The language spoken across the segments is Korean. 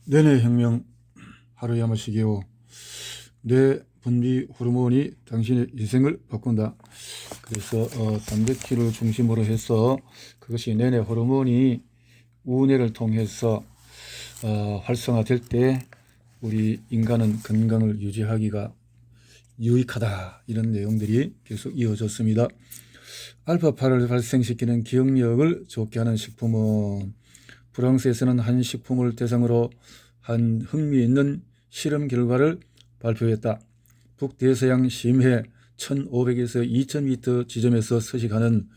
뇌내 혁명 하루에 한 번씩이요. 뇌 분비 호르몬이 당신의 인생을 바꾼다. 그래서 단백질을 중심으로 해서 그것이 뇌내 호르몬이 우뇌를 통해서 활성화될 때 우리 인간은 건강을 유지하기가 유익하다. 이런 내용들이 계속 이어졌습니다. 알파파를 발생시키는 기억력을 좋게 하는 식품은 프랑스에서는 한 식품을 대상으로 한 흥미있는 실험 결과를 발표했다. 북대서양 심해 1500에서 2000m 지점에서 서식하는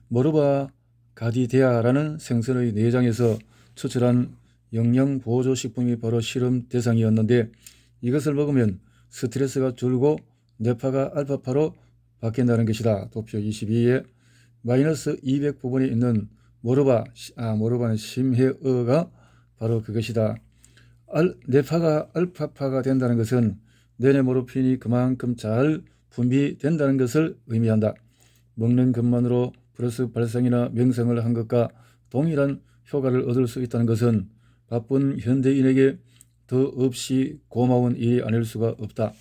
모르바 가디데아라는 생선의 내장에서 추출한 영양보조식품이 바로 실험 대상이었는데, 이것을 먹으면 스트레스가 줄고 뇌파가 알파파로 바뀐다는 것이다. 도표 22에 마이너스 200 부분에 있는 모르바는 심해어가 바로 그것이다. 뇌파가 알파파가 된다는 것은 뇌내모르핀이 그만큼 잘 분비된다는 것을 의미한다. 먹는 것만으로 플러스 발상이나 명상을 한 것과 동일한 효과를 얻을 수 있다는 것은 바쁜 현대인에게 더 없이 고마운 일이 아닐 수가 없다.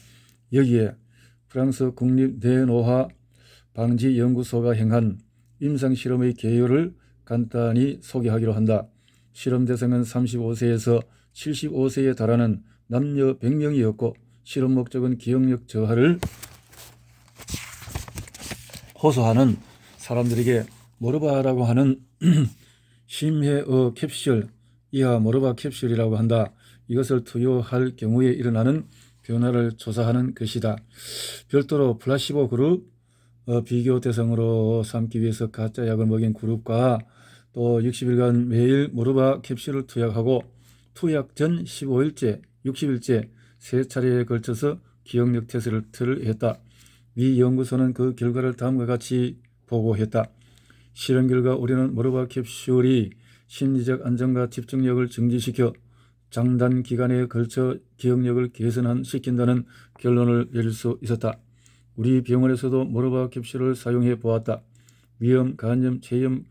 여기에 프랑스 국립뇌노화 방지연구소가 행한 임상실험의 개요를 간단히 소개하기로 한다. 실험 대상은 35세에서 75세에 달하는 남녀 100명이었고 실험 목적은 기억력 저하를 호소하는 사람들에게 모르바라고 하는 심해어 캡슐, 이하 모르바 캡슐이라고 한다. 이것을 투여할 경우에 일어나는 변화를 조사하는 것이다. 별도로 플라시보 그룹, 비교 대상으로 삼기 위해서 가짜 약을 먹인 그룹과 또 60일간 매일 모르바 캡슐을 투약하고 투약 전 15일째, 60일째 세 차례에 걸쳐서 기억력 테스트를 했다. 미 연구소는 그 결과를 다음과 같이 보고했다. 실험 결과 우리는 모르바 캡슐이 심리적 안정과 집중력을 증진시켜 장단 기간에 걸쳐 기억력을 개선시킨다는 결론을 내릴 수 있었다. 우리 병원에서도 모르바 캡슐을 사용해 보았다. 위염, 간염, 폐렴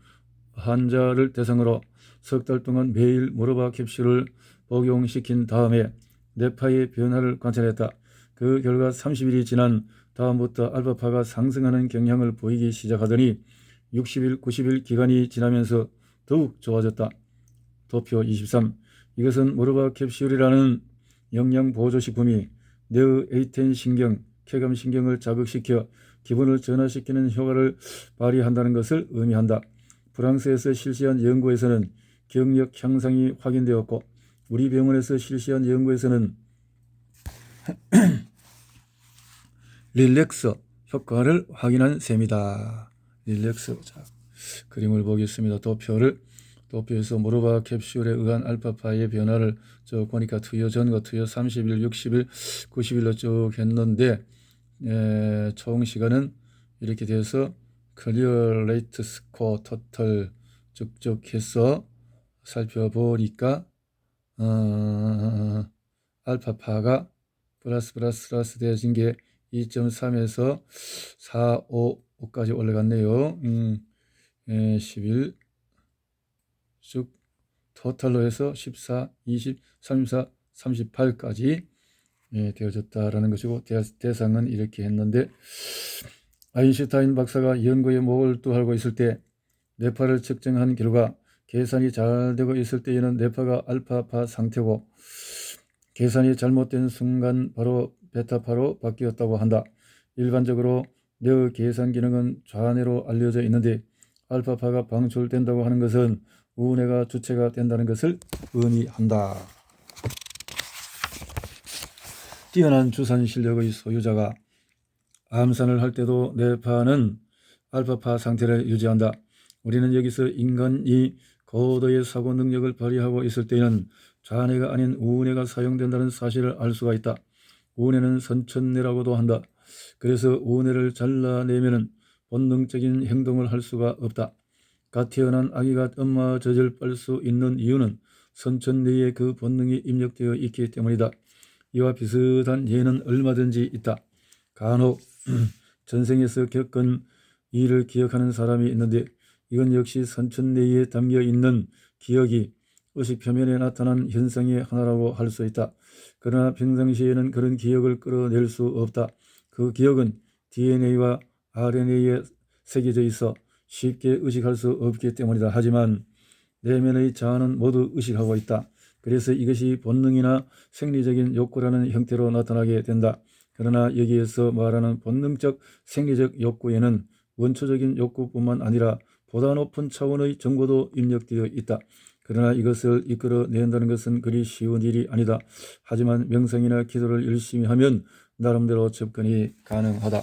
환자를 대상으로 석 달 동안 매일 모르바 캡슐을 복용시킨 다음에 뇌파의 변화를 관찰했다. 그 결과 30일이 지난 다음부터 알파파가 상승하는 경향을 보이기 시작하더니 60일, 90일 기간이 지나면서 더욱 좋아졌다. 도표 23. 이것은 모르바 캡슐이라는 영양보조식품이 뇌의 에이텐 신경, 쾌감 신경을 자극시켜 기분을 전환시키는 효과를 발휘한다는 것을 의미한다. 프랑스에서 실시한 연구에서는 기억력 향상이 확인되었고 우리 병원에서 실시한 연구에서는 릴렉스 효과를 확인한 셈이다. 릴렉스. 자, 그림을 보겠습니다. 도표에서 모르바 캡슐에 의한 알파파의 변화를 보니까 투여 전과 투여 30일, 60일, 90일로 쭉 했는데 총 시간은 이렇게 돼서 클리어 레이트 스코어 토탈 쭉쭉 해서 살펴보니까 알파파가 플러스 되어진 게 2.3에서 4.5까지 올라갔네요. 11 쭉 토탈로 해서 14, 20, 34, 38까지 되어졌다라는 것이고 대상은 이렇게 했는데, 아인슈타인 박사가 연구에 몰두하고 있을 때 뇌파를 측정한 결과 계산이 잘 되고 있을 때에는 뇌파가 알파파 상태고 계산이 잘못된 순간 바로 베타파로 바뀌었다고 한다. 일반적으로 뇌의 계산 기능은 좌뇌로 알려져 있는데 알파파가 방출된다고 하는 것은 우뇌가 주체가 된다는 것을 의미한다. 뛰어난 주산 실력의 소유자가 암산을 할 때도 뇌파는 알파파 상태를 유지한다. 우리는 여기서 인간이 고도의 사고 능력을 발휘하고 있을 때에는 좌뇌가 아닌 우뇌가 사용된다는 사실을 알 수가 있다. 우뇌는 선천뇌라고도 한다. 그래서 우뇌를 잘라내면 본능적인 행동을 할 수가 없다. 갓 태어난 아기가 엄마 젖을 빨 수 있는 이유는 선천뇌에 그 본능이 입력되어 있기 때문이다. 이와 비슷한 예는 얼마든지 있다. 간혹 전생에서 겪은 일을 기억하는 사람이 있는데 이건 역시 선천뇌에 담겨 있는 기억이 의식 표면에 나타난 현상의 하나라고 할 수 있다. 그러나 평상시에는 그런 기억을 끌어낼 수 없다. 그 기억은 DNA와 RNA에 새겨져 있어 쉽게 의식할 수 없기 때문이다. 하지만 내면의 자아는 모두 의식하고 있다. 그래서 이것이 본능이나 생리적인 욕구라는 형태로 나타나게 된다. 그러나 여기에서 말하는 본능적 생리적 욕구에는 원초적인 욕구뿐만 아니라 보다 높은 차원의 정보도 입력되어 있다. 그러나 이것을 이끌어낸다는 것은 그리 쉬운 일이 아니다. 하지만 명상이나 기도를 열심히 하면 나름대로 접근이 가능하다.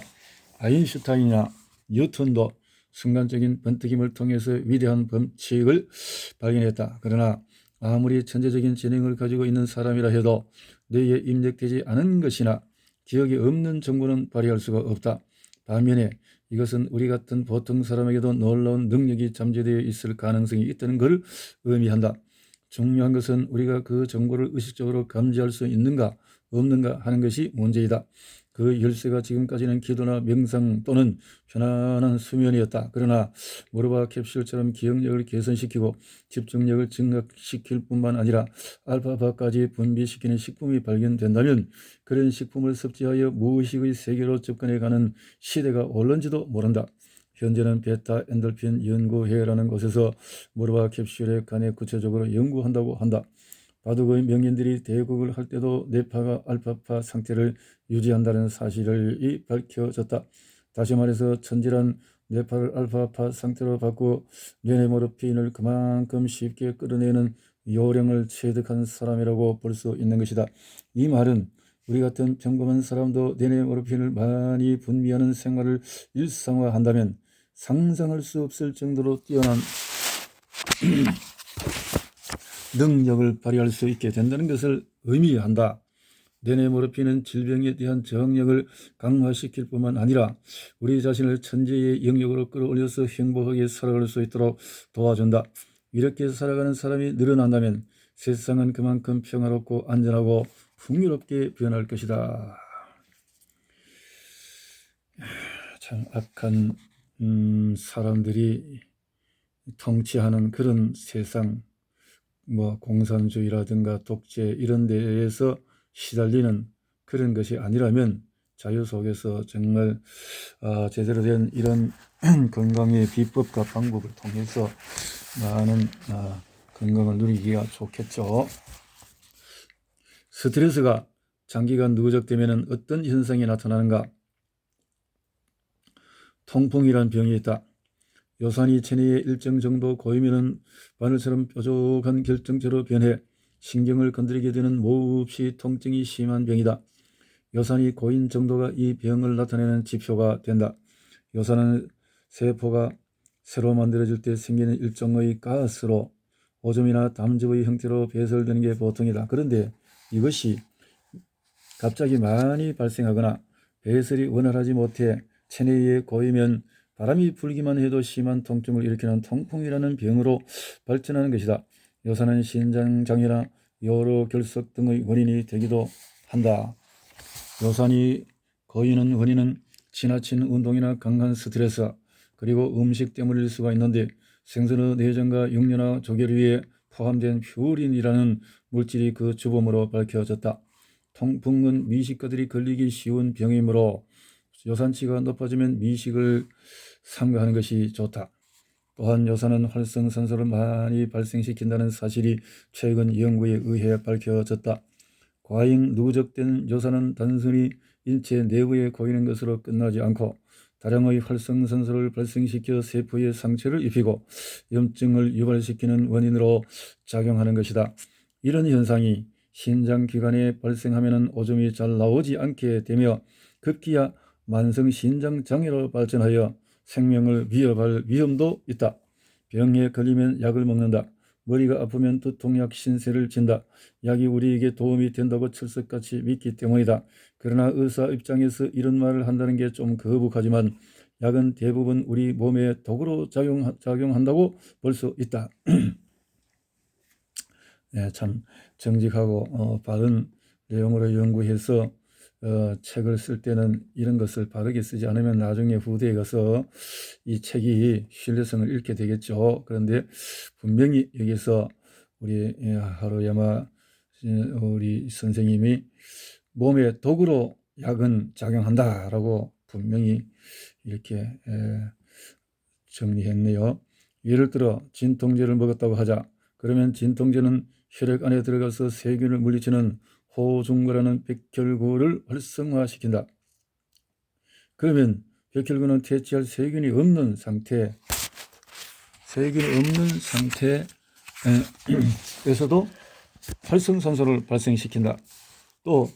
아인슈타인이나 뉴턴도 순간적인 번뜩임을 통해서 위대한 법칙을 발견했다. 그러나 아무리 천재적인 재능을 가지고 있는 사람이라 해도 뇌에 입력되지 않은 것이나 기억이 없는 정보는 발휘할 수가 없다. 반면에 이것은 우리 같은 보통 사람에게도 놀라운 능력이 잠재되어 있을 가능성이 있다는 것을 의미한다. 중요한 것은 우리가 그 정보를 의식적으로 감지할 수 있는가 없는가 하는 것이 문제이다. 그 열쇠가 지금까지는 기도나 명상 또는 편안한 수면이었다. 그러나 모르바 캡슐처럼 기억력을 개선시키고 집중력을 증가시킬 뿐만 아니라 알파파까지 분비시키는 식품이 발견된다면 그런 식품을 섭취하여 무의식의 세계로 접근해가는 시대가 올는지도 모른다. 현재는 베타 엔돌핀 연구회라는 곳에서 모르바 캡슐에 관해 구체적으로 연구한다고 한다. 바둑의 명인들이 대국을 할 때도 뇌파가 알파파 상태를 유지한다는 사실이 밝혀졌다. 다시 말해서 천질한 뇌파를 알파파 상태로 바꾸어 뇌네모르핀을 그만큼 쉽게 끌어내는 요령을 체득한 사람이라고 볼 수 있는 것이다. 이 말은 우리 같은 평범한 사람도 뇌네모르핀을 많이 분비하는 생활을 일상화한다면 상상할 수 없을 정도로 뛰어난 능력을 발휘할 수 있게 된다는 것을 의미한다. 뇌네모르핀은 질병에 대한 저항력을 강화시킬 뿐만 아니라 우리 자신을 천재의 영역으로 끌어올려서 행복하게 살아갈 수 있도록 도와준다. 이렇게 살아가는 사람이 늘어난다면 세상은 그만큼 평화롭고 안전하고 풍요롭게 변할 것이다. 참 악한 사람들이 통치하는 그런 세상, 공산주의라든가 독재 이런 데에서 시달리는 그런 것이 아니라면 자유 속에서 정말 제대로 된 이런 건강의 비법과 방법을 통해서 많은 건강을 누리기가 좋겠죠. 스트레스가 장기간 누적되면 어떤 현상이 나타나는가? 통풍이란 병이 있다. 요산이 체내에 일정 정도 고이면 바늘처럼 뾰족한 결정체로 변해 신경을 건드리게 되는 몹시 통증이 심한 병이다. 요산이 고인 정도가 이 병을 나타내는 지표가 된다. 요산은 세포가 새로 만들어질 때 생기는 일종의 가스로 오줌이나 담즙의 형태로 배설되는 게 보통이다. 그런데 이것이 갑자기 많이 발생하거나 배설이 원활하지 못해 체내에 고이면 바람이 불기만 해도 심한 통증을 일으키는 통풍이라는 병으로 발전하는 것이다. 요산은 신장장애나 여러 결석 등의 원인이 되기도 한다. 요산이 고이는 원인은 지나친 운동이나 강한 스트레스 그리고 음식 때문일 수가 있는데 생선의 내장과 육류나 조개류에 포함된 퓨린이라는 물질이 그 주범으로 밝혀졌다. 통풍은 미식가들이 걸리기 쉬운 병이므로 요산치가 높아지면 미식을 삼가하는 것이 좋다. 또한 요산은 활성산소를 많이 발생시킨다는 사실이 최근 연구에 의해 밝혀졌다. 과잉 누적된 요산은 단순히 인체 내부에 고이는 것으로 끝나지 않고 다량의 활성산소를 발생시켜 세포에 상처를 입히고 염증을 유발시키는 원인으로 작용하는 것이다. 이런 현상이 신장기관에 발생하면 오줌이 잘 나오지 않게 되며 급기야 만성신장장애로 발전하여 생명을 위협할 위험도 있다. 병에 걸리면 약을 먹는다. 머리가 아프면 두통약 신세를 진다. 약이 우리에게 도움이 된다고 철석같이 믿기 때문이다. 그러나 의사 입장에서 이런 말을 한다는 게 좀 거북하지만 약은 대부분 우리 몸에 독으로 작용한다고 볼 수 있다. 네, 참 정직하고 바른 내용으로 연구해서 책을 쓸 때는 이런 것을 바르게 쓰지 않으면 나중에 후대에 가서 이 책이 신뢰성을 잃게 되겠죠. 그런데 분명히 여기서 우리 하루야마 우리 선생님이 몸에 독으로 약은 작용한다라고 분명히 이렇게 정리했네요. 예를 들어 진통제를 먹었다고 하자. 그러면 진통제는 혈액 안에 들어가서 세균을 물리치는 호중구라는 백혈구를 활성화시킨다. 그러면 백혈구는 퇴치할 세균이 없는 상태에서도 활성산소를 발생시킨다. 또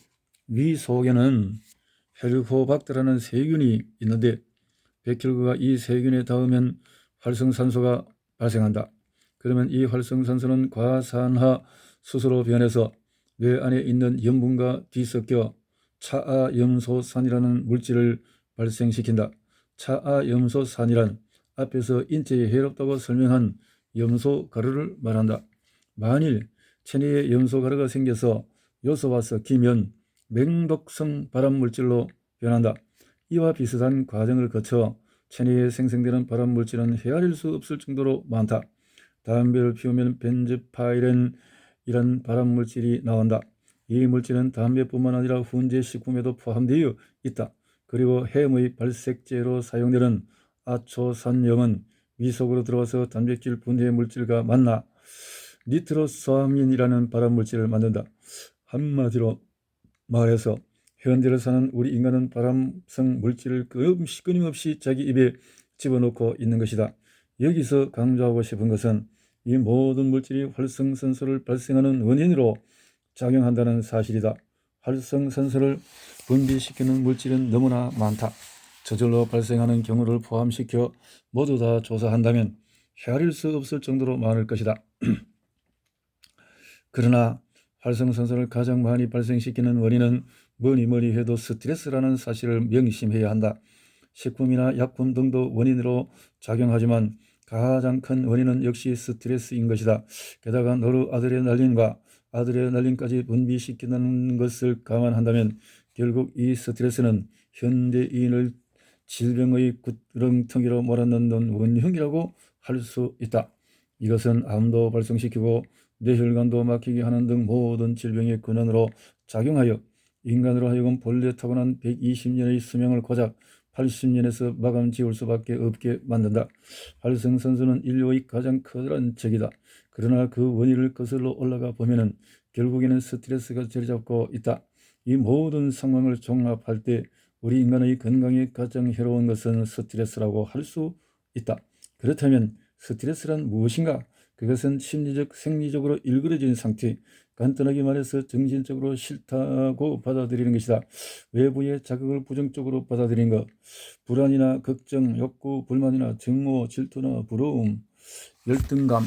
위 속에는 헬리코박터라는 세균이 있는데 백혈구가 이 세균에 닿으면 활성산소가 발생한다. 그러면 이 활성산소는 과산화 수소로 변해서 뇌 안에 있는 염분과 뒤섞여 차아염소산이라는 물질을 발생시킨다. 차아염소산이란 앞에서 인체에 해롭다고 설명한 염소가루를 말한다. 만일 체내에 염소가루가 생겨서 요소와 섞이면 맹독성 발암물질로 변한다. 이와 비슷한 과정을 거쳐 체내에 생성되는 발암물질은 헤아릴 수 없을 정도로 많다. 담배를 피우면 벤즈파이렌이란 발암물질이 나온다. 이 물질은 담배뿐만 아니라 훈제 식품에도 포함되어 있다. 그리고 햄의 발색제로 사용되는 아초산염은 위 속으로 들어와서 단백질 분해 물질과 만나 니트로소아민이라는 발암물질을 만든다. 한마디로 말해서 현대를 사는 우리 인간은 발암성 물질을 끊임없이 자기 입에 집어넣고 있는 것이다. 여기서 강조하고 싶은 것은 이 모든 물질이 활성산소를 발생하는 원인으로 작용한다는 사실이다. 활성산소를 분비시키는 물질은 너무나 많다. 저절로 발생하는 경우를 포함시켜 모두 다 조사한다면 헤아릴 수 없을 정도로 많을 것이다. 그러나 활성산소를 가장 많이 발생시키는 원인은 뭐니 해도 스트레스라는 사실을 명심해야 한다. 식품이나 약품 등도 원인으로 작용하지만 가장 큰 원인은 역시 스트레스인 것이다. 게다가 노르아드레날린과 아드레날린까지 분비시키는 것을 감안한다면 결국 이 스트레스는 현대인을 질병의 구렁텅이로 몰아넣는 원흉이라고 할 수 있다. 이것은 암도 발생시키고 뇌혈관도 막히게 하는 등 모든 질병의 근원으로 작용하여 인간으로 하여금 본래 타고난 120년의 수명을 고작 80년에서 마감 지을 수밖에 없게 만든다. 활성산소는 인류의 가장 커다란 적이다. 그러나 그 원인을 거슬러 올라가 보면은 결국에는 스트레스가 자리 잡고 있다. 이 모든 상황을 종합할 때 우리 인간의 건강에 가장 해로운 것은 스트레스라고 할 수 있다. 그렇다면 스트레스란 무엇인가? 그것은 심리적, 생리적으로 일그러진 상태, 간단하게 말해서 정신적으로 싫다고 받아들이는 것이다. 외부의 자극을 부정적으로 받아들이는 것, 불안이나 걱정, 욕구, 불만이나 증오, 질투나 부러움, 열등감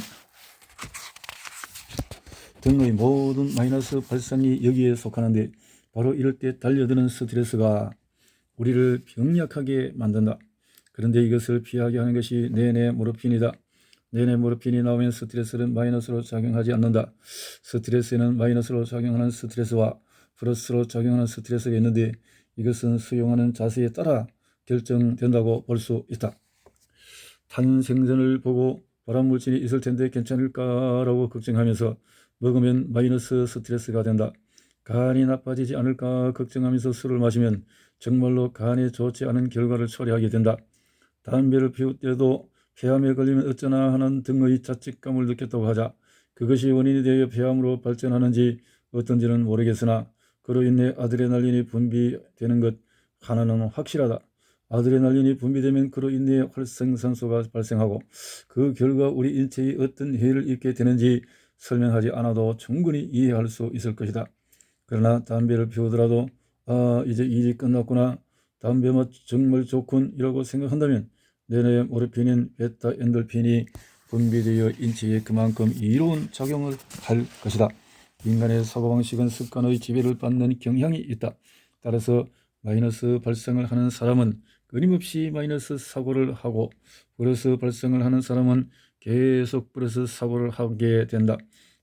등의 모든 마이너스 발상이 여기에 속하는데 바로 이럴 때 달려드는 스트레스가 우리를 병약하게 만든다. 그런데 이것을 피하게 하는 것이 내내모르핀이다. 내내모르핀이 나오면 스트레스는 마이너스로 작용하지 않는다. 스트레스에는 마이너스로 작용하는 스트레스와 플러스로 작용하는 스트레스가 있는데 이것은 수용하는 자세에 따라 결정된다고 볼 수 있다. 탄생전을 보고 발암물질이 있을 텐데 괜찮을까라고 걱정하면서 먹으면 마이너스 스트레스가 된다. 간이 나빠지지 않을까 걱정하면서 술을 마시면 정말로 간에 좋지 않은 결과를 초래하게 된다. 담배를 피울 때도 폐암에 걸리면 어쩌나 하는 등의 자책감을 느꼈다고 하자. 그것이 원인이 되어 폐암으로 발전하는지 어떤지는 모르겠으나 그로 인해 아드레날린이 분비되는 것 하나는 확실하다. 아드레날린이 분비되면 그로 인해 활성산소가 발생하고 그 결과 우리 인체에 어떤 해를 입게 되는지 설명하지 않아도 충분히 이해할 수 있을 것이다. 그러나 담배를 피우더라도 이제 일이 끝났구나, 담배 맛 정말 좋군 이라고 생각한다면 뇌내 모르핀인 베타 엔돌핀이 분비되어 인체에 그만큼 이로운 작용을 할 것이다. 인간의 사고방식은 습관의 지배를 받는 경향이 있다. 따라서 마이너스 발생을 하는 사람은 끊임없이 마이너스 사고를 하고 플러스 발생을 하는 사람은 계속 플러스 사고를 하게 된다.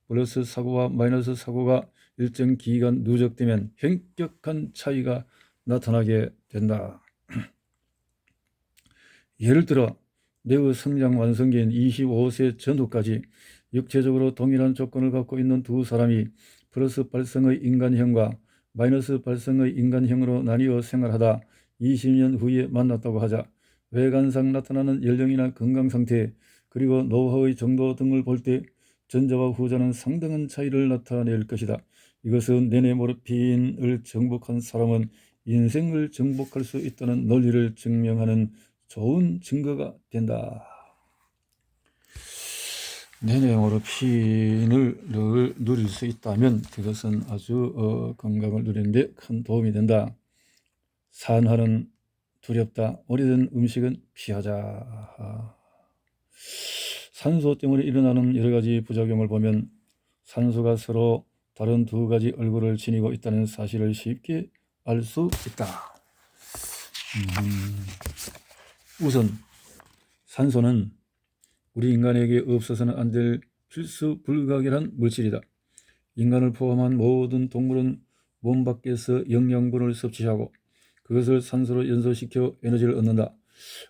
플러스 사고와 마이너스 사고가 일정 기간 누적되면 현격한 차이가 나타나게 된다. 예를 들어 뇌의 성장 완성기인 25세 전후까지 육체적으로 동일한 조건을 갖고 있는 두 사람이 플러스 발성의 인간형과 마이너스 발성의 인간형으로 나뉘어 생활하다 20년 후에 만났다고 하자 외관상 나타나는 연령이나 건강 상태 그리고 노화의 정도 등을 볼 때 전자와 후자는 상당한 차이를 나타낼 것이다. 이것은 내내모르핀을 정복한 사람은 인생을 정복할 수 있다는 논리를 증명하는 좋은 증거가 된다. 내내모르핀을 누릴 수 있다면 그것은 아주 건강을 누리는데 큰 도움이 된다. 산화는 두렵다. 오래된 음식은 피하자. 산소 때문에 일어나는 여러 가지 부작용을 보면 산소가 서로 다른 두 가지 얼굴을 지니고 있다는 사실을 쉽게 알 수 있다. 우선 산소는 우리 인간에게 없어서는 안 될 필수 불가결한 물질이다. 인간을 포함한 모든 동물은 몸 밖에서 영양분을 섭취하고 그것을 산소로 연소시켜 에너지를 얻는다.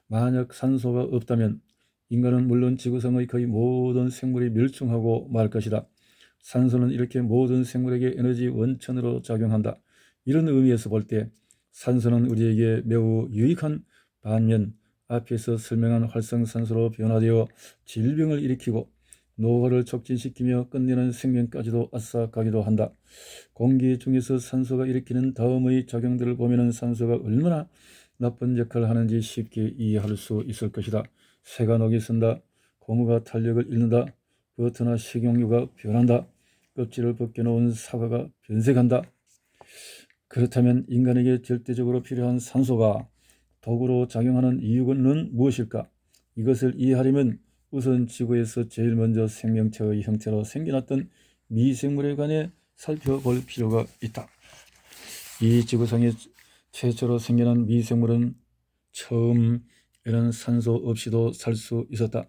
만약 산소가 없다면 인간은 물론 지구상의 거의 모든 생물이 멸종하고 말 것이다. 산소는 이렇게 모든 생물에게 에너지 원천으로 작용한다. 이런 의미에서 볼 때 산소는 우리에게 매우 유익한 반면 앞에서 설명한 활성산소로 변화되어 질병을 일으키고 노화를 촉진시키며 끝내는 생명까지도 앗아가기도 한다. 공기 중에서 산소가 일으키는 다음의 작용들을 보면 산소가 얼마나 나쁜 역할을 하는지 쉽게 이해할 수 있을 것이다. 새가 녹이 쓴다. 고무가 탄력을 잃는다. 버터나 식용유가 변한다. 껍질을 벗겨놓은 사과가 변색한다. 그렇다면 인간에게 절대적으로 필요한 산소가 독으로 작용하는 이유는 무엇일까? 이것을 이해하려면 우선 지구에서 제일 먼저 생명체의 형태로 생겨났던 미생물에 관해 살펴볼 필요가 있다. 이 지구상에 최초로 생겨난 미생물은 처음에는 산소 없이도 살 수 있었다.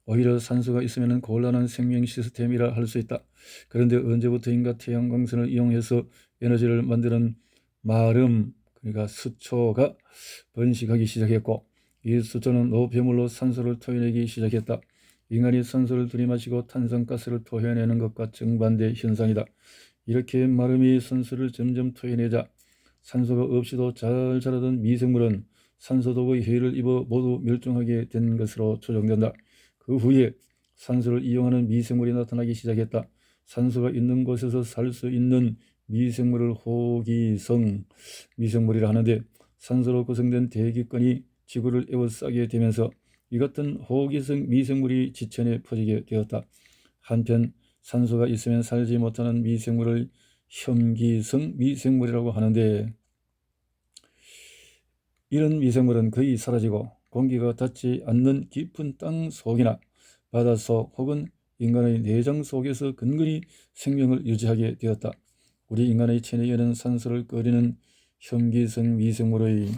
오히려 산소가 있으면 곤란한 생명 시스템이라 할 수 있다. 그런데 언제부터인가 태양광선을 이용해서 에너지를 만드는 마름, 그러니까 수초가 번식하기 시작했고 이 수초는 노폐물로 산소를 토해내기 시작했다. 인간이 산소를 들이마시고 탄산가스를 토해내는 것과 정반대 현상이다. 이렇게 마름이 산소를 점점 토해내자 산소가 없이도 잘 자라던 미생물은 산소독의 해를 입어 모두 멸종하게 된 것으로 추정된다. 그 후에 산소를 이용하는 미생물이 나타나기 시작했다. 산소가 있는 곳에서 살 수 있는 미생물을 호기성 미생물이라 하는데 산소로 구성된 대기권이 지구를 에워싸게 되면서 이 같은 호기성 미생물이 지천에 퍼지게 되었다. 한편 산소가 있으면 살지 못하는 미생물을 혐기성 미생물이라고 하는데 이런 미생물은 거의 사라지고 공기가 닿지 않는 깊은 땅 속이나 바닷속 혹은 인간의 내장 속에서 근근히 생명을 유지하게 되었다. 우리 인간의 체내에는 산소를 끓이는 혐기성 미생물의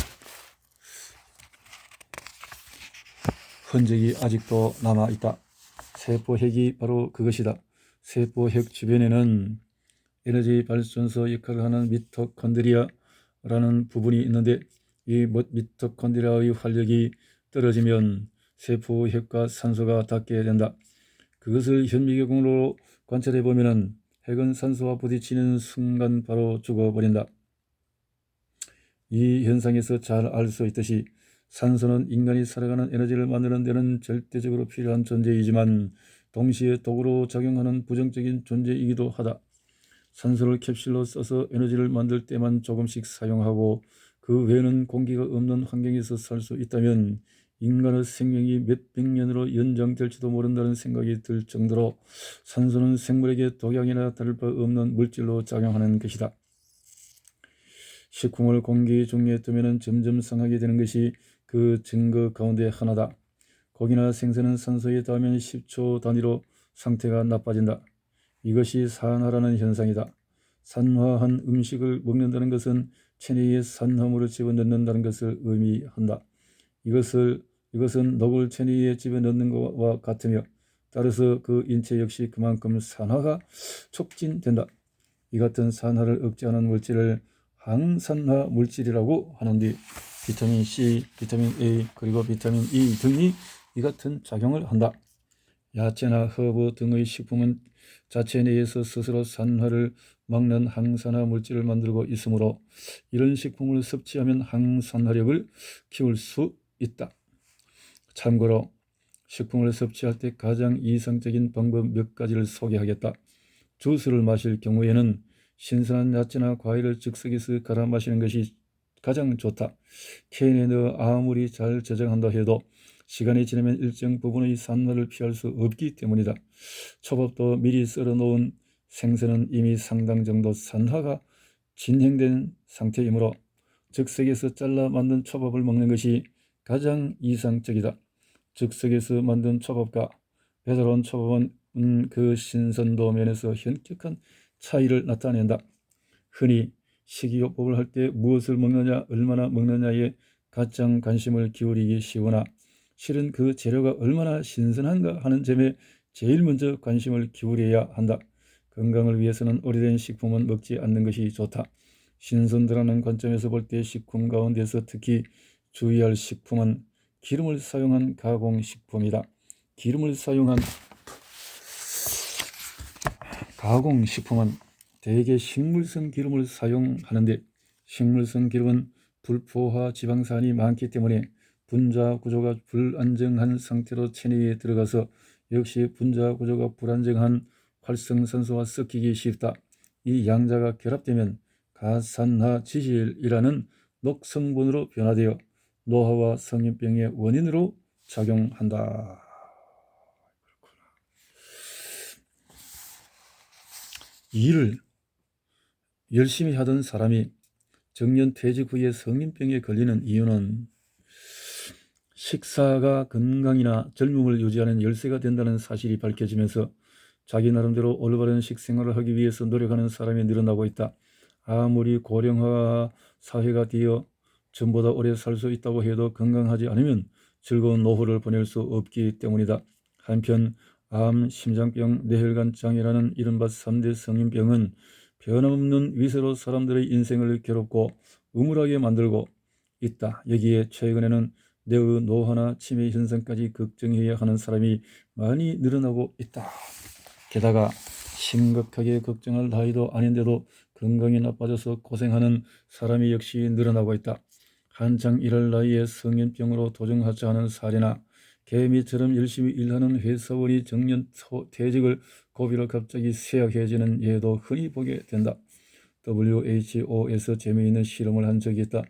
흔적이 아직도 남아있다. 세포핵이 바로 그것이다. 세포핵 주변에는 에너지 발전소 역할을 하는 미토콘드리아라는 부분이 있는데 이 미토콘드리아의 활력이 떨어지면 세포핵과 산소가 닿게 된다. 그것을 현미경으로 관찰해 보면 핵은 산소와 부딪히는 순간 바로 죽어버린다. 이 현상에서 잘 알 수 있듯이 산소는 인간이 살아가는 에너지를 만드는 데는 절대적으로 필요한 존재이지만 동시에 독으로 작용하는 부정적인 존재이기도 하다. 산소를 캡슐로 써서 에너지를 만들 때만 조금씩 사용하고 그 외에는 공기가 없는 환경에서 살 수 있다면 인간의 생명이 몇백 년으로 연장될지도 모른다는 생각이 들 정도로 산소는 생물에게 독약이나 다를 바 없는 물질로 작용하는 것이다. 식품을 공기 중에 두면 점점 상하게 되는 것이 그 증거 가운데 하나다. 고기나 생선은 산소에 닿으면 10초 단위로 상태가 나빠진다. 이것이 산화라는 현상이다. 산화한 음식을 먹는다는 것은 체내에 산화물을 집어넣는다는 것을 의미한다. 이것은 녹을 체내에 집어넣는 것과 같으며 따라서 그 인체 역시 그만큼 산화가 촉진된다. 이 같은 산화를 억제하는 물질을 항산화 물질이라고 하는데 비타민 C, 비타민 A 그리고 비타민 E 등이 이 같은 작용을 한다. 야채나 허브 등의 식품은 자체 내에서 스스로 산화를 막는 항산화 물질을 만들고 있으므로 이런 식품을 섭취하면 항산화력을 키울 수 있다. 참고로 식품을 섭취할 때 가장 이상적인 방법 몇 가지를 소개하겠다. 주스를 마실 경우에는 신선한 야채나 과일을 즉석에서 갈아 마시는 것이 가장 좋다. 캔에 넣어 아무리 잘 저장한다 해도 시간이 지나면 일정 부분의 산화를 피할 수 없기 때문이다. 초밥도 미리 썰어 놓은 생선은 이미 상당 정도 산화가 진행된 상태이므로 즉석에서 잘라 만든 초밥을 먹는 것이 가장 이상적이다. 즉석에서 만든 초밥과 배달 온 초밥은 그 신선도 면에서 현격한 차이를 나타낸다. 흔히 식이요법을 할 때 무엇을 먹느냐, 얼마나 먹느냐에 가장 관심을 기울이기 쉬우나 실은 그 재료가 얼마나 신선한가 하는 점에 제일 먼저 관심을 기울여야 한다. 건강을 위해서는 오래된 식품은 먹지 않는 것이 좋다. 신선도라는 관점에서 볼 때 식품 가운데서 특히 주의할 식품은 기름을 사용한 가공식품이다. 기름을 사용한 가공식품은 대개 식물성 기름을 사용하는데 식물성 기름은 불포화 지방산이 많기 때문에 분자 구조가 불안정한 상태로 체내에 들어가서 역시 분자 구조가 불안정한 활성산소와 섞이기 쉽다. 이 양자가 결합되면 가산화지질이라는 녹성분으로 변화되어 노화와 성인병의 원인으로 작용한다. 일을 열심히 하던 사람이 정년 퇴직 후에 성인병에 걸리는 이유는 식사가 건강이나 젊음을 유지하는 열쇠가 된다는 사실이 밝혀지면서 자기 나름대로 올바른 식생활을 하기 위해서 노력하는 사람이 늘어나고 있다. 아무리 고령화 사회가 되어 전보다 오래 살 수 있다고 해도 건강하지 않으면 즐거운 노후를 보낼 수 없기 때문이다. 한편 암, 심장병, 뇌혈관 장애라는 이른바 3대 성인병은 변함없는 위세로 사람들의 인생을 괴롭고 우물하게 만들고 있다. 여기에 최근에는 뇌의 노화나 치매 현상까지 걱정해야 하는 사람이 많이 늘어나고 있다. 게다가 심각하게 걱정할 나이도 아닌데도 건강이 나빠져서 고생하는 사람이 역시 늘어나고 있다. 한창 일할 나이에 성인병으로 도중하차 하는 사례나 개미처럼 열심히 일하는 회사원이 정년 퇴직을 고비로 갑자기 쇠약해지는 예도 흔히 보게 된다. WHO에서 재미있는 실험을 한 적이 있다.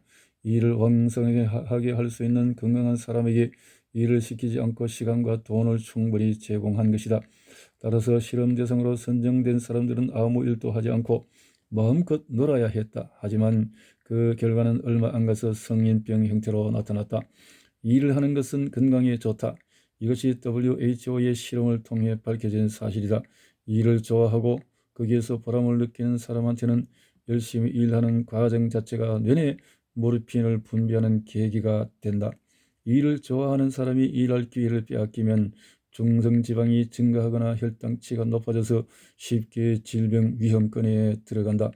일을 왕성하게 할 수 있는 건강한 사람에게 일을 시키지 않고 시간과 돈을 충분히 제공한 것이다. 따라서 실험 대상으로 선정된 사람들은 아무 일도 하지 않고 마음껏 놀아야 했다. 하지만 그 결과는 얼마 안 가서 성인병 형태로 나타났다. 일을 하는 것은 건강에 좋다. 이것이 WHO의 실험을 통해 밝혀진 사실이다. 일을 좋아하고 거기에서 보람을 느끼는 사람한테는 열심히 일하는 과정 자체가 뇌내 모르핀을 분비하는 계기가 된다. 일을 좋아하는 사람이 일할 기회를 빼앗기면 중성지방이 증가하거나 혈당치가 높아져서 쉽게 질병 위험권에 들어간다.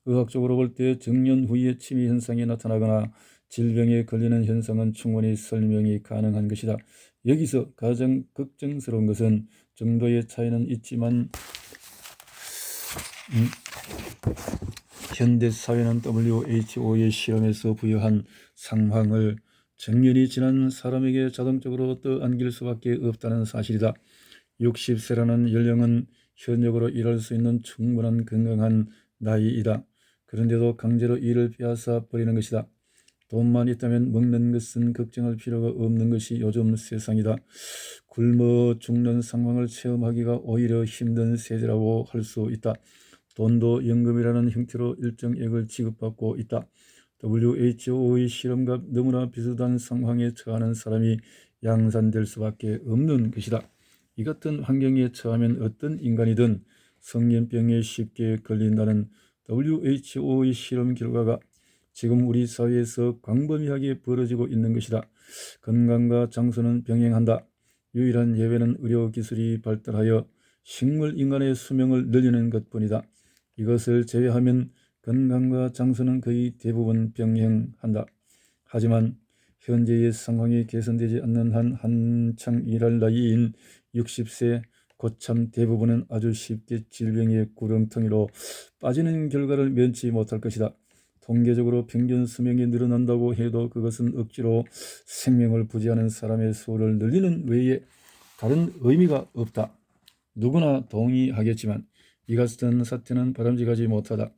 의학적으로 볼 때 정년 후에 치매 현상이 나타나거나 질병에 걸리는 현상은 충분히 설명이 가능한 것이다. 여기서 가장 걱정스러운 것은 정도의 차이는 있지만 현대사회는 WHO의 실험에서 부여한 상황을 정년이 지난 사람에게 자동적으로 떠안길 수밖에 없다는 사실이다. 60세라는 연령은 현역으로 일할 수 있는 충분한 건강한 나이이다. 그런데도 강제로 일을 빼앗아 버리는 것이다. 돈만 있다면 먹는 것은 걱정할 필요가 없는 것이 요즘 세상이다. 굶어 죽는 상황을 체험하기가 오히려 힘든 세대라고 할 수 있다. 돈도 연금이라는 형태로 일정액을 지급받고 있다. WHO의 실험과 너무나 비슷한 상황에 처하는 사람이 양산될 수밖에 없는 것이다. 이 같은 환경에 처하면 어떤 인간이든 성인병에 쉽게 걸린다는 WHO의 실험 결과가 지금 우리 사회에서 광범위하게 벌어지고 있는 것이다. 건강과 장수는 병행한다. 유일한 예외는 의료기술이 발달하여 식물 인간의 수명을 늘리는 것뿐이다. 이것을 제외하면 건강과 장수는 거의 대부분 병행한다. 하지만 현재의 상황이 개선되지 않는 한 한창 일할 나이인 60세 고참 대부분은 아주 쉽게 질병의 구렁텅이로 빠지는 결과를 면치 못할 것이다. 통계적으로 평균 수명이 늘어난다고 해도 그것은 억지로 생명을 부지하는 사람의 수를 늘리는 외에 다른 의미가 없다. 누구나 동의하겠지만 이 같은 사태는 바람직하지 못하다.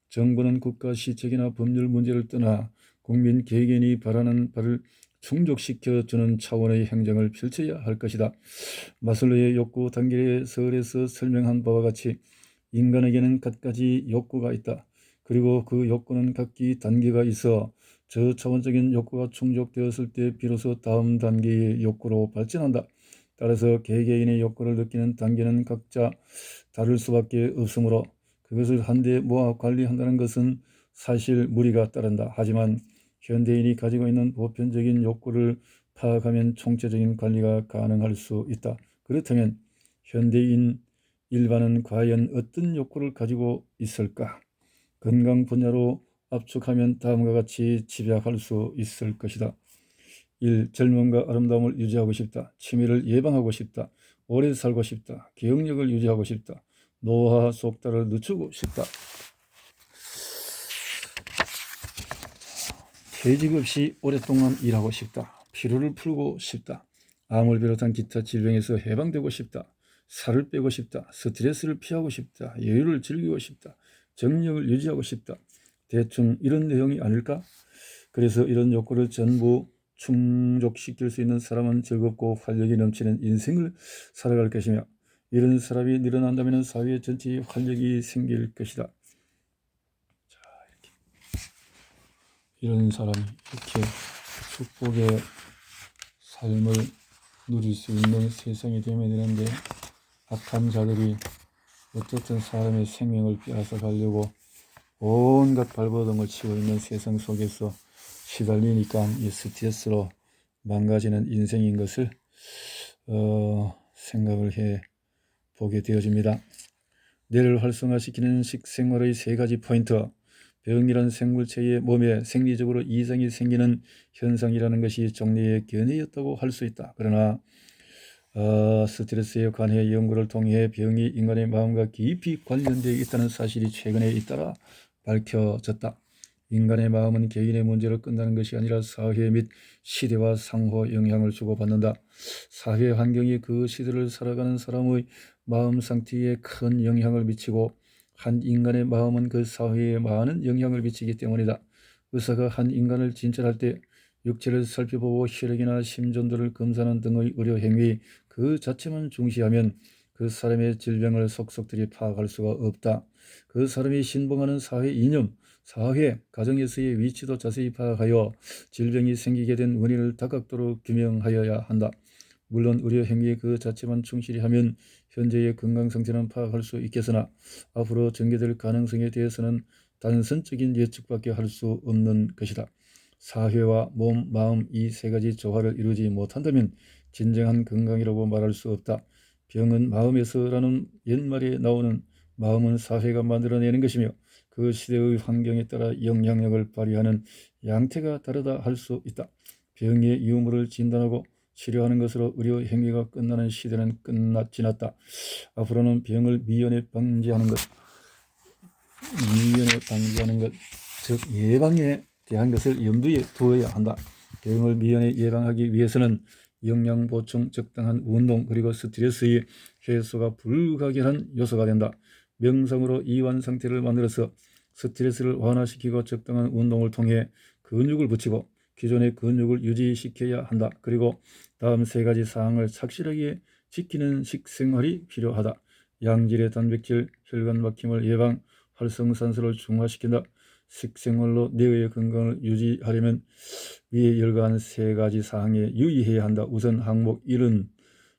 정부는 국가 시책이나 법률 문제를 떠나 국민 개개인이 바라는 바를 충족시켜주는 차원의 행정을 펼쳐야 할 것이다. 마슬로의 욕구 단계의 설에서 설명한 바와 같이 인간에게는 갖가지 욕구가 있다. 그리고 그 욕구는 각기 단계가 있어 저차원적인 욕구가 충족되었을 때 비로소 다음 단계의 욕구로 발전한다. 따라서 개개인의 욕구를 느끼는 단계는 각자 다를 수밖에 없으므로 그것을 한데 모아 관리한다는 것은 사실 무리가 따른다. 하지만 현대인이 가지고 있는 보편적인 욕구를 파악하면 총체적인 관리가 가능할 수 있다. 그렇다면 현대인 일반은 과연 어떤 욕구를 가지고 있을까? 건강 분야로 압축하면 다음과 같이 집약할 수 있을 것이다. 1. 젊음과 아름다움을 유지하고 싶다. 치매를 예방하고 싶다. 오래 살고 싶다. 기억력을 유지하고 싶다. 노화 속달을 늦추고 싶다. 퇴직 없이 오랫동안 일하고 싶다. 피로를 풀고 싶다. 암을 비롯한 기타 질병에서 해방되고 싶다. 살을 빼고 싶다. 스트레스를 피하고 싶다. 여유를 즐기고 싶다. 정력을 유지하고 싶다. 대충 이런 내용이 아닐까? 그래서 이런 욕구를 전부 충족시킬 수 있는 사람은 즐겁고 활력이 넘치는 인생을 살아갈 것이며 이런 사람이 늘어난다면 사회 전체에 활력이 생길 것이다. 자, 이런 사람이 이렇게 축복의 삶을 누릴 수 있는 세상이 되면 되는데 악한 자들이 어쨌든 사람의 생명을 빼앗아 가려고 온갖 발버둥을 치고 있는 세상 속에서 시달리니까 이 스트레스로 망가지는 인생인 것을 생각을 해 보게 되어집니다. 뇌를 활성화시키는 식생활의 3가지 포인트. 병이란 생물체의 몸에 생리적으로 이상이 생기는 현상이라는 것이 종래의 견해였다고 할 수 있다. 그러나 스트레스에 관해 연구를 통해 병이 인간의 마음과 깊이 관련되어 있다는 사실이 최근에 잇따라 밝혀졌다. 인간의 마음은 개인의 문제로 끝나는 것이 아니라 사회 및 시대와 상호 영향을 주고받는다. 사회 환경이 그 시대를 살아가는 사람의 마음 상태에 큰 영향을 미치고 한 인간의 마음은 그 사회에 많은 영향을 미치기 때문이다. 의사가 한 인간을 진찰할 때 육체를 살펴보고 혈액이나 심전도를 검사하는 등의 의료 행위 그 자체만 중시하면 그 사람의 질병을 속속들이 파악할 수가 없다. 그 사람이 신봉하는 사회 이념, 사회, 가정에서의 위치도 자세히 파악하여 질병이 생기게 된 원인을 다각도로 규명하여야 한다. 물론 의료 행위 그 자체만 충실히 하면 현재의 건강 상태는 파악할 수 있겠으나 앞으로 전개될 가능성에 대해서는 단선적인 예측밖에 할 수 없는 것이다. 사회와 몸, 마음 이 3가지 조화를 이루지 못한다면 진정한 건강이라고 말할 수 없다. 병은 마음에서라는 옛말에 나오는 마음은 사회가 만들어내는 것이며 그 시대의 환경에 따라 영향력을 발휘하는 양태가 다르다 할 수 있다. 병의 유무를 진단하고 치료하는 것으로 의료 행위가 끝나는 시대는 지났다. 앞으로는 병을 미연에 방지하는 것, 즉 예방에 대한 것을 염두에 두어야 한다. 병을 미연에 예방하기 위해서는 영양 보충, 적당한 운동, 그리고 스트레스의 해소가 불가결한 요소가 된다. 명상으로 이완 상태를 만들어서 스트레스를 완화시키고 적당한 운동을 통해 근육을 붙이고 기존의 근육을 유지시켜야 한다. 그리고 다음 3가지 사항을 착실하게 지키는 식생활이 필요하다. 양질의 단백질, 혈관 막힘을 예방, 활성산소를 중화시킨다. 식생활로 뇌의 건강을 유지하려면 위에 열거한 3가지 사항에 유의해야 한다. 우선 항목 1은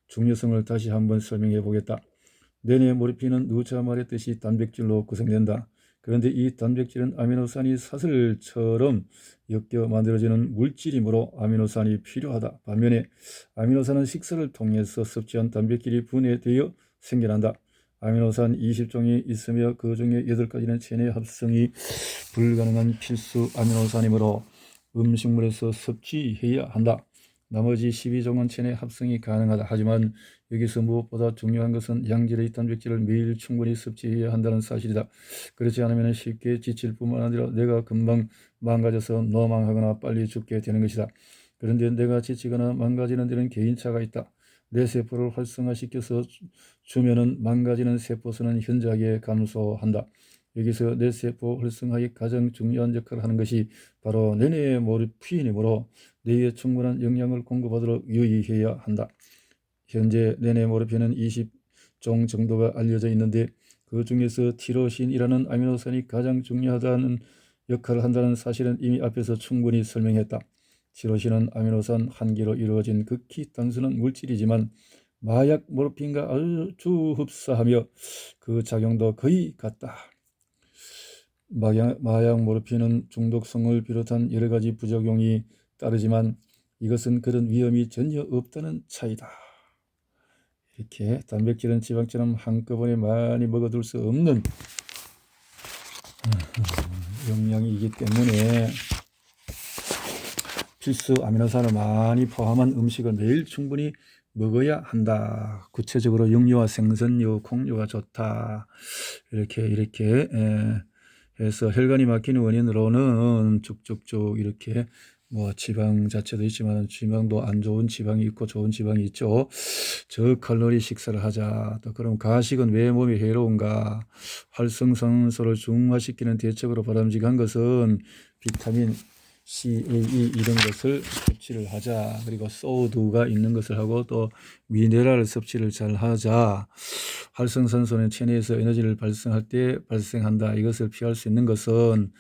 중요성을 다시 한번 설명해 보겠다. 뇌내 몰입히는 누차 말했듯이 단백질로 구성된다. 그런데 이 단백질은 아미노산이 사슬처럼 엮여 만들어지는 물질이므로 아미노산이 필요하다. 반면에 아미노산은 식사를 통해서 섭취한 단백질이 분해되어 생겨난다. 아미노산 20종이 있으며 그 중에 8가지는 체내 합성이 불가능한 필수 아미노산이므로 음식물에서 섭취해야 한다. 나머지 12종은 체내 합성이 가능하다. 하지만 여기서 무엇보다 중요한 것은 양질의 단백질을 매일 충분히 섭취해야 한다는 사실이다. 그렇지 않으면 쉽게 지칠 뿐만 아니라 내가 금방 망가져서 노망하거나 빨리 죽게 되는 것이다. 그런데 내가 지치거나 망가지는 데는 개인차가 있다. 내 세포를 활성화시켜서 주면은 망가지는 세포수는 현저하게 감소한다. 여기서 내 세포 활성화에 가장 중요한 역할을 하는 것이 바로 뇌내 모르핀이므로 뇌에 충분한 영양을 공급하도록 유의해야 한다. 현재 뇌내 모르핀은 20종 정도가 알려져 있는데 그 중에서 티로신이라는 아미노산이 가장 중요하다는 역할을 한다는 사실은 이미 앞에서 충분히 설명했다. 티로신은 아미노산 한 개로 이루어진 극히 단순한 물질이지만 마약 모르핀과 아주 흡사하며 그 작용도 거의 같다. 마약 모르핀은 중독성을 비롯한 여러 가지 부작용이 따르지만 이것은 그런 위험이 전혀 없다는 차이다. 이렇게 단백질은 지방처럼 한꺼번에 많이 먹어둘 수 없는 영양이기 때문에 필수 아미노산을 많이 포함한 음식을 매일 충분히 먹어야 한다. 구체적으로 육류와 생선류, 콩류가 좋다. 이렇게 해서 혈관이 막히는 원인으로는 쭉쭉쭉 이렇게 뭐 지방 자체도 있지만 지방도 안 좋은 지방이 있고 좋은 지방이 있죠. 저칼로리 식사를 하자. 또 그럼 가식은 왜 몸에 해로운가? 활성산소를 중화시키는 대책으로 바람직한 것은 비타민 C, A, E 이런 것을 섭취를 하자. 그리고 소두가 있는 것을 하고 또 미네랄 섭취를 잘 하자. 활성산소는 체내에서 에너지를 발생할 때 발생한다. 이것을 피할 수 있는 것은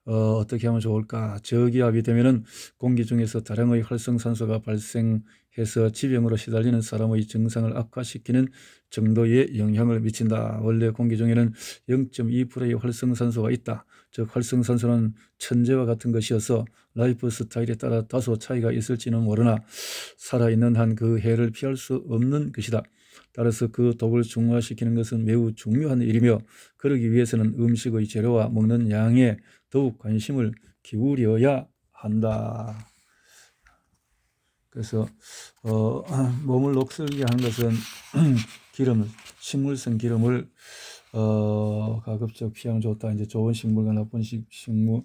어떻게 하면 좋을까? 저기압이 되면은 공기 중에서 다량의 활성산소가 발생해서 지병으로 시달리는 사람의 증상을 악화시키는 정도의 영향을 미친다. 원래 공기 중에는 0.2%의 활성산소가 있다. 즉 활성산소는 천재와 같은 것이어서 라이프 스타일에 따라 다소 차이가 있을지는 모르나 살아있는 한 그 해를 피할 수 없는 것이다. 따라서 그 독을 중화시키는 것은 매우 중요한 일이며 그러기 위해서는 음식의 재료와 먹는 양에 더욱 관심을 기울여야 한다. 그래서 몸을 녹슬게 하는 것은 기름, 식물성 기름을 가급적 피하면 좋다. 이제 좋은 식물과 나쁜 식물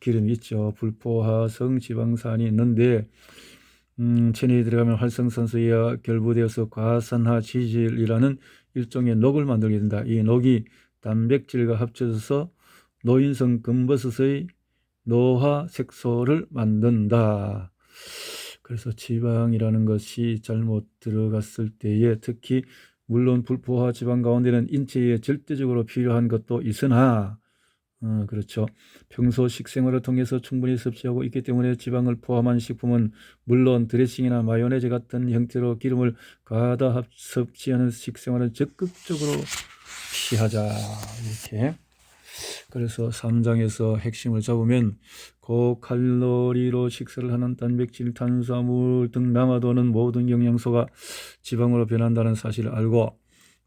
기름이 있죠. 불포화성 지방산이 있는데 체내에 들어가면 활성산소에 결부되어서 과산화 지질이라는 일종의 녹을 만들게 된다. 이 녹이 단백질과 합쳐져서 노인성 금버섯의 노화 색소를 만든다. 그래서 지방이라는 것이 잘못 들어갔을 때에 특히 물론 불포화 지방 가운데는 인체에 절대적으로 필요한 것도 있으나 그렇죠. 평소 식생활을 통해서 충분히 섭취하고 있기 때문에 지방을 포함한 식품은 물론 드레싱이나 마요네즈 같은 형태로 기름을 과다 섭취하는 식생활은 적극적으로 피하자. 이렇게. 그래서 3장에서 핵심을 잡으면 고칼로리로 식사를 하는 단백질, 탄수화물 등 남아도는 모든 영양소가 지방으로 변한다는 사실을 알고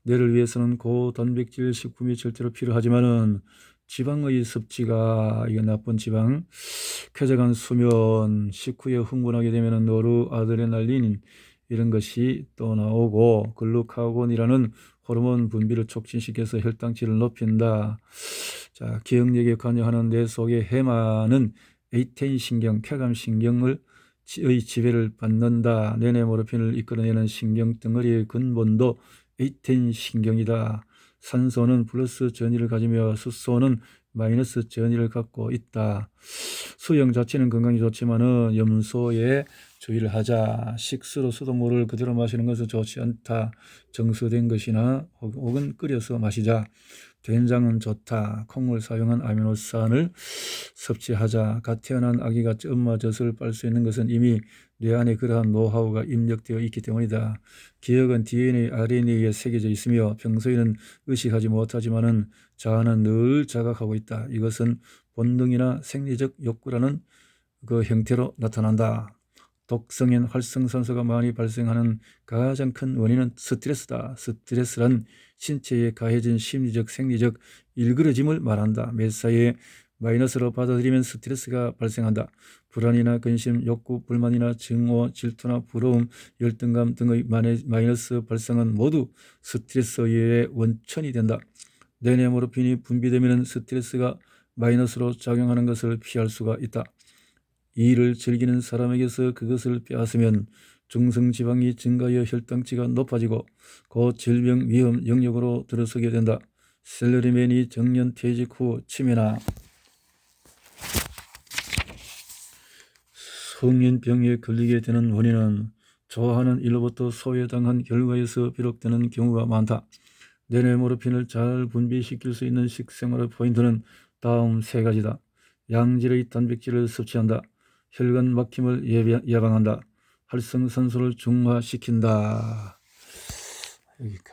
뇌를 위해서는 고단백질 식품이 절대로 필요하지만은 지방의 섭취가 이게 나쁜 지방, 쾌적한 수면, 식후에 흥분하게 되면은 노르아드레날린 이런 것이 또 나오고 글루카곤이라는 호르몬 분비를 촉진시켜서 혈당치를 높인다. 자, 기억력에 관여하는 뇌 속의 해마는 에이테인 신경, 쾌감 신경의 지배를 받는다. 뇌내 모르핀을 이끌어내는 신경 덩어리의 근본도 에이테인 신경이다. 산소는 플러스 전위를 가지며 수소는 마이너스 전위를 갖고 있다. 수영 자체는 건강에 좋지만은 염소에 주의를 하자. 식수로 수돗물을 그대로 마시는 것은 좋지 않다. 정수된 것이나 혹은 끓여서 마시자. 된장은 좋다. 콩을 사용한 아미노산을 섭취하자. 갓 태어난 아기가 엄마 젖을 빨 수 있는 것은 이미 뇌 안에 그러한 노하우가 입력되어 있기 때문이다. 기억은 DNA, RNA에 새겨져 있으며 평소에는 의식하지 못하지만은 자아는 늘 자각하고 있다. 이것은 본능이나 생리적 욕구라는 그 형태로 나타난다. 독성인 활성산소가 많이 발생하는 가장 큰 원인은 스트레스다. 스트레스란 신체에 가해진 심리적, 생리적 일그러짐을 말한다. 매사에 마이너스로 받아들이면 스트레스가 발생한다. 불안이나 근심, 욕구, 불만이나 증오, 질투나 부러움, 열등감 등의 마이너스 발생은 모두 스트레스의 원천이 된다. 뇌내모르핀이 분비되면 스트레스가 마이너스로 작용하는 것을 피할 수가 있다. 이 일을 즐기는 사람에게서 그것을 빼앗으면 중성지방이 증가하여 혈당치가 높아지고 곧 질병 위험 영역으로 들어서게 된다. 셀러리맨이 정년퇴직 후 치매나 성인병에 걸리게 되는 원인은 좋아하는 일로부터 소외당한 결과에서 비롯되는 경우가 많다. 뇌내모르핀을 잘 분비시킬 수 있는 식생활의 포인트는 다음 세 가지다. 양질의 단백질을 섭취한다. 혈관 막힘을 예방한다. 활성산소를 중화시킨다. 여기까지.